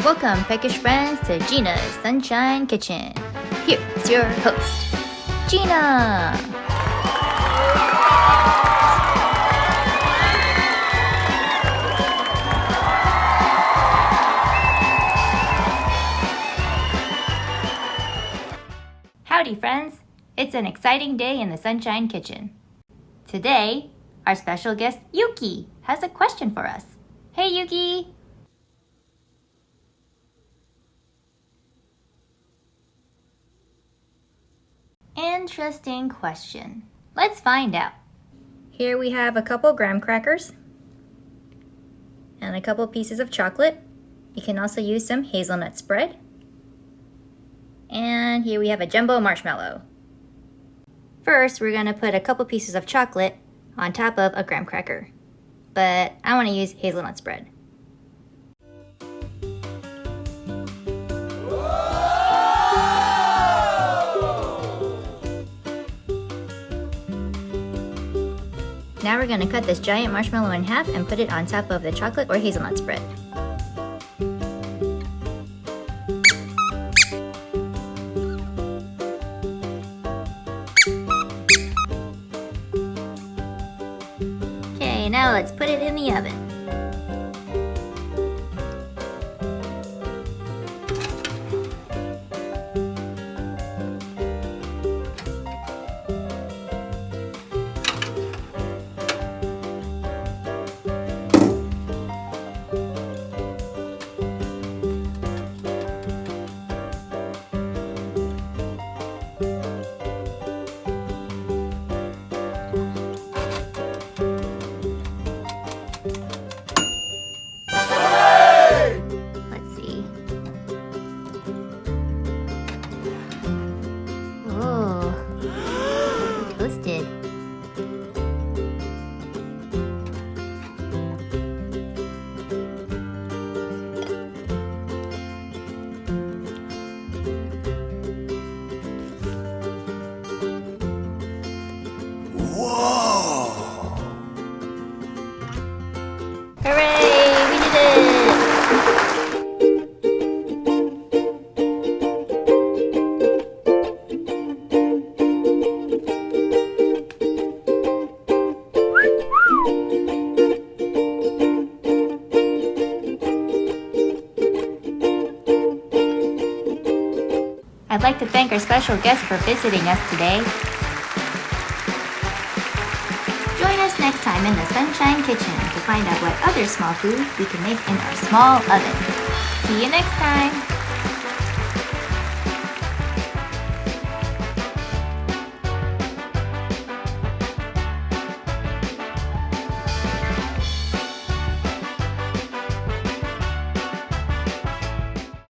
Welcome, peckish friends, to Gina's Sunshine Kitchen. Here's your host, Gina. Howdy, friends. It's an exciting day in the Sunshine Kitchen. Today, our special guest, Yuki, has a question for us. Hey, Yuki. Interesting question. Let's find out. Here we have a couple graham crackers and a couple pieces of chocolate. You can also use some hazelnut spread. And here we have a jumbo marshmallow. First, we're going to put a couple pieces of chocolate on top of a graham cracker. But I want to use hazelnut spread. Now we're going to cut this giant marshmallow in half and put it on top of the chocolate or hazelnut spread. Okay, now let's put it in the oven. Toasted. Whoa! Hooray! We did it! I'd like to thank our special guest for visiting us today. Join us next time in the Sunshine Kitchen to find out what other small food we can make in our small oven. See you next time!